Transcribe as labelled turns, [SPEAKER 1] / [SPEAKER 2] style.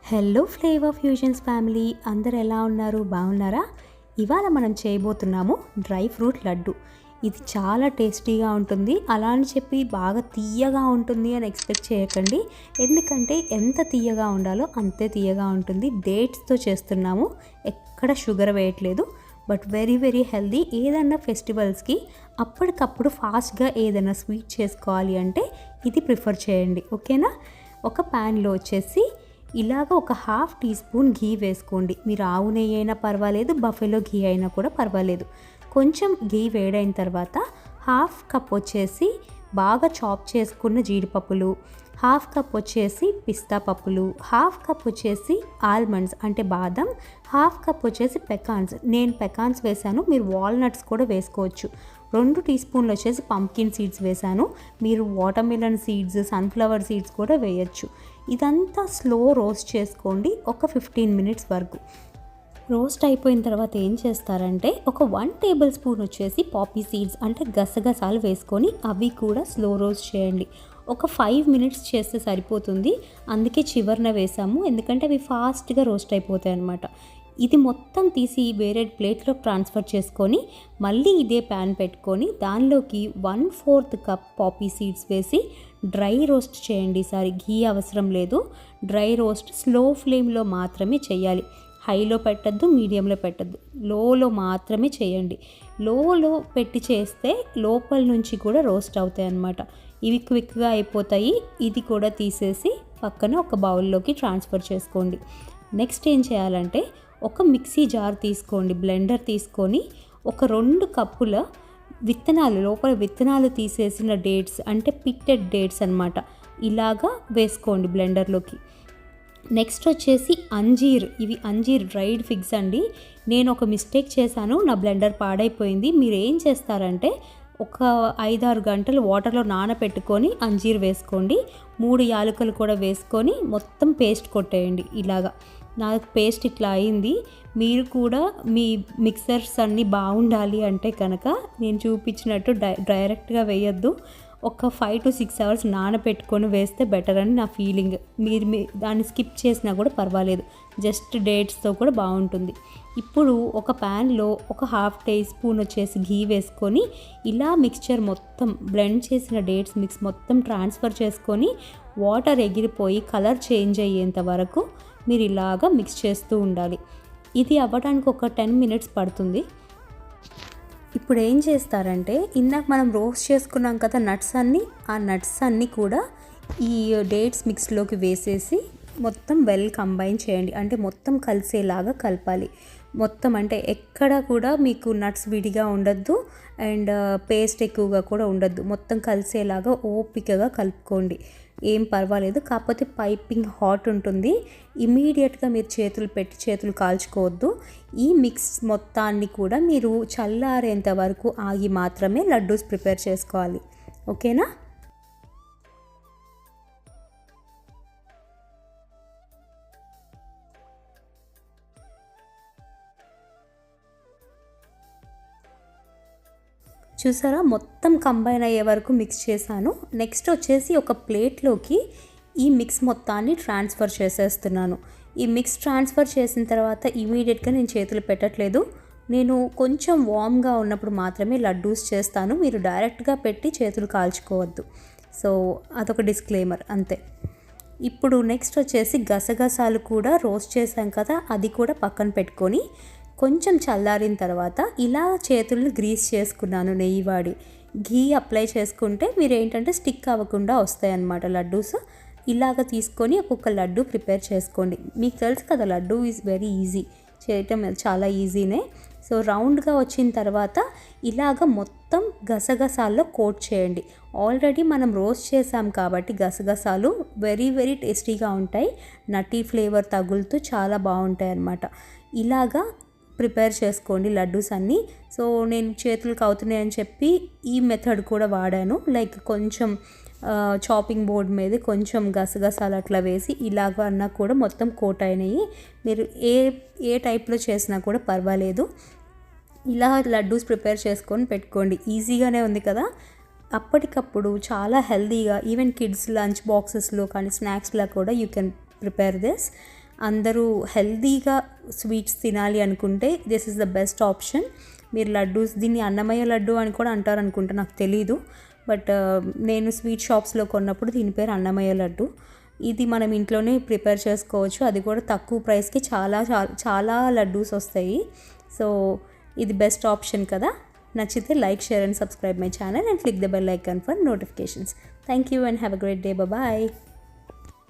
[SPEAKER 1] Hello flavour fusions family, అందరు ఎలా ఉన్నారు? బాగున్నారా? ఇవాళ మనం చేయబోతున్నాము డ్రై ఫ్రూట్ లడ్డు. ఇది చాలా టేస్టీగా ఉంటుంది. అలా అని చెప్పి బాగా తీయగా ఉంటుంది అని ఎక్స్పెక్ట్ చేయకండి, ఎందుకంటే ఎంత తీయగా ఉండాలో అంతే తీయగా ఉంటుంది. డేట్స్తో చేస్తున్నాము, ఎక్కడ షుగర్ వేయట్లేదు. But very very healthy. ఏదన్నా ఫెస్టివల్స్కి అప్పటికప్పుడు ఫాస్ట్గా ఏదైనా స్వీట్ చేసుకోవాలి అంటే ఇది ప్రిఫర్ చేయండి, ఓకేనా? ఒక ప్యాన్లో వచ్చేసి ఇలాగ ఒక హాఫ్ టీ స్పూన్ ఘీ వేసుకోండి. మీరు ఆవు నెయ్యి అయినా పర్వాలేదు, బఫెలో ఘీ అయినా కూడా పర్వాలేదు. కొంచెం ఘీ వేడైన తర్వాత హాఫ్ కప్ వచ్చేసి బాగా చాప్ చేసుకున్న జీడిపప్పులు, హాఫ్ కప్ వచ్చేసి పిస్తా పప్పులు, హాఫ్ కప్ వచ్చేసి ఆల్మండ్స్ అంటే బాదం, హాఫ్ కప్ వచ్చేసి పెకాన్స్. నేను పెకాన్స్ వేసాను, మీరు వాల్నట్స్ కూడా వేసుకోవచ్చు. 2 టీ స్పూన్లు వచ్చేసి పంప్కిన్ సీడ్స్ వేసాను. మీరు వాటర్మిలన్ సీడ్స్, సన్ఫ్లవర్ సీడ్స్ కూడా వేయచ్చు. ఇదంతా స్లో రోస్ట్ చేసుకోండి ఒక 15 మినిట్స్ వరకు. రోస్ట్ అయిపోయిన తర్వాత ఏం చేస్తారంటే ఒక 1 టేబుల్ స్పూన్ వచ్చేసి పాపీ సీడ్స్ అంటే గసగసాలు వేసుకొని అవి కూడా స్లో రోస్ట్ చేయండి. ఒక 5 మినిట్స్ చేస్తే సరిపోతుంది. అందుకే చివరన వేసాము, ఎందుకంటే అవి ఫాస్ట్గా రోస్ట్ అయిపోతాయి అన్నమాట. ఇది మొత్తం తీసి వేరే ప్లేట్లో ట్రాన్స్ఫర్ చేసుకొని మళ్ళీ ఇదే ప్యాన్ పెట్టుకొని దానిలోకి 1/4 కప్ పాపీ సీడ్స్ వేసి డ్రై రోస్ట్ చేయండి. ఈసారి ఘీ అవసరం లేదు. డ్రై రోస్ట్ స్లో ఫ్లేమ్లో మాత్రమే చేయాలి. హైలో పెట్టద్దు, మీడియంలో పెట్టద్దు, లోలో మాత్రమే చేయండి. లోలో పెట్టి చేస్తే లోపల నుంచి కూడా రోస్ట్ అవుతాయి అన్నమాట. ఇవి క్విక్గా అయిపోతాయి. ఇది కూడా తీసేసి పక్కన ఒక బౌల్లోకి ట్రాన్స్ఫర్ చేసుకోండి. నెక్స్ట్ ఏం చేయాలంటే ఒక మిక్సీ జార్ తీసుకోండి, బ్లెండర్ తీసుకొని ఒక 2 కప్పుల విత్తనాలు, లోపల విత్తనాలు తీసేసిన డేట్స్ అంటే పిక్టెడ్ డేట్స్ అన్నమాట, ఇలాగా వేసుకోండి బ్లెండర్లోకి. నెక్స్ట్ వచ్చేసి అంజీర్. ఇవి అంజీర్ డ్రైడ్ ఫిగ్స్ అండి. నేను ఒక మిస్టేక్ చేశాను, నా బ్లెండర్ పాడైపోయింది. మీరు ఏం చేస్తారంటే ఒక 5-6 గంటలు వాటర్లో నానబెట్టుకొని అంజీర్ వేసుకోండి. 3 యాలకులు కూడా వేసుకొని మొత్తం పేస్ట్ కొట్టేయండి. ఇలాగా నాకు పేస్ట్ ఇట్లా అయింది. మీరు కూడా మీ మిక్సర్స్ అన్నీ బాగుండాలి అంటే కనుక నేను చూపించినట్టు డైరెక్ట్గా వేయొద్దు. ఒక 5 to 6 అవర్స్ నానబెట్టుకొని వేస్తే బెటర్ అని నా ఫీలింగ్. మీరు దాన్ని స్కిప్ చేసినా కూడా పర్వాలేదు, జస్ట్ డేట్స్తో కూడా బాగుంటుంది. ఇప్పుడు ఒక ప్యాన్లో ఒక హాఫ్ టీ స్పూన్ వచ్చేసి ఘీ వేసుకొని ఇలా మిక్స్చర్ మొత్తం బ్లెండ్ చేసిన డేట్స్ మిక్స్ మొత్తం ట్రాన్స్ఫర్ చేసుకొని వాటర్ ఎగిరిపోయి కలర్ చేంజ్ అయ్యేంత వరకు మీరు ఇలాగా మిక్స్ చేస్తూ ఉండాలి. ఇది అవ్వడానికి ఒక 10 మినిట్స్ పడుతుంది. ఇప్పుడు ఏం చేస్తారంటే ఇందాక మనం రోస్ట్ చేసుకున్నాం కదా నట్స్ అన్నీ, ఆ నట్స్ అన్నీ కూడా ఈ డేట్స్ మిక్స్లోకి వేసేసి మొత్తం వెల్ కంబైన్ చేయండి. అంటే మొత్తం కలిసేలాగా కలపాలి. మొత్తం అంటే ఎక్కడ కూడా మీకు నట్స్ విడిగా ఉండద్దు అండ్ పేస్ట్ ఎక్కువగా కూడా ఉండద్దు. మొత్తం కలిసేలాగా ఓపికగా కలుపుకోండి, ఏం పర్వాలేదు. కాకపోతే పైపింగ్ హాట్ ఉంటుంది, ఇమీడియట్గా మీరు చేతులు కాల్చుకోవద్దు. ఈ మిక్స్ మొత్తాన్ని కూడా మీరు చల్లారేంత వరకు ఆగి మాత్రమే లడ్డూస్ ప్రిపేర్ చేసుకోవాలి, ఓకేనా? చూసారా, మొత్తం కంబైన్ అయ్యే వరకు మిక్స్ చేశాను. నెక్స్ట్ వచ్చేసి ఒక ప్లేట్లోకి ఈ మిక్స్ మొత్తాన్ని ట్రాన్స్ఫర్ చేసేస్తున్నాను. ఈ మిక్స్ ట్రాన్స్ఫర్ చేసిన తర్వాత ఇమీడియట్గా నేను చేతులు పెట్టట్లేదు. నేను కొంచెం వామ్గా ఉన్నప్పుడు మాత్రమే లడ్డూస్ చేస్తాను. మీరు డైరెక్ట్గా పెట్టి చేతులు కాల్చుకోవద్దు. సో అదొక డిస్క్లైమర్ అంతే. ఇప్పుడు నెక్స్ట్ వచ్చేసి గసగసాలు కూడా రోస్ట్ చేశాం కదా, అది కూడా పక్కన పెట్టుకొని కొంచెం చల్లారిన తర్వాత ఇలా చేతులను గ్రీస్ చేసుకున్నాను నెయ్యి వాడి. ఘీ అప్లై చేసుకుంటే మీరు ఏంటంటే స్టిక్ అవ్వకుండా వస్తాయన్నమాట లడ్డూస్. ఇలాగ తీసుకొని ఒక్కొక్క లడ్డు ప్రిపేర్ చేసుకోండి. మీకు తెలుసు కదా లడ్డు ఈజ్ వెరీ ఈజీ చేయటం, చాలా ఈజీనే. సో రౌండ్గా వచ్చిన తర్వాత ఇలాగ మొత్తం గసగసాల్లో కోట్ చేయండి. ఆల్రెడీ మనం రోస్ట్ చేసాం కాబట్టి గసగసాలు వెరీ వెరీ టేస్టీగా ఉంటాయి. నటీ ఫ్లేవర్ తగులుతూ చాలా బాగుంటాయి అన్నమాట. ఇలాగా ప్రిపేర్ చేసుకోండి లడ్డూస్ అన్నీ. సో నేను చేతులకు అవుతున్నాయని చెప్పి ఈ మెథడ్ కూడా వాడాను. లైక్ కొంచెం చాపింగ్ బోర్డ్ మీద కొంచెం గసగసాలు అట్లా వేసి ఇలాగ అన్నా కూడా మొత్తం కోట్ అయినాయి. మీరు ఏ టైప్లో చేసినా కూడా పర్వాలేదు. ఇలా లడ్డూస్ ప్రిపేర్ చేసుకొని పెట్టుకోండి. ఈజీగానే ఉంది కదా. అప్పటికప్పుడు చాలా హెల్తీగా ఈవెన్ కిడ్స్ లంచ్ బాక్సెస్లో కానీ స్నాక్స్లా కూడా యూ కెన్ ప్రిపేర్ దిస్. అందరూ హెల్తీగా స్వీట్స్ తినాలి అనుకుంటే this is the best option. మీరు లడ్డూస్, దీన్ని అన్నమయ్య లడ్డు అని కూడా అంటారు అనుకుంటా, నాకు తెలీదు. బట్ నేను స్వీట్ షాప్స్లో కొన్నప్పుడు దీని పేరు అన్నమయ్య లడ్డు. ఇది మనం ఇంట్లోనే ప్రిపేర్ చేసుకోవచ్చు, అది కూడా తక్కువ ప్రైస్కి చాలా చాలా చాలా లడ్డూస్ వస్తాయి. సో ఇది బెస్ట్ ఆప్షన్ కదా. నచ్చితే like, share and subscribe my channel and click the bell icon for notifications. Thank you and have a great day. Bye.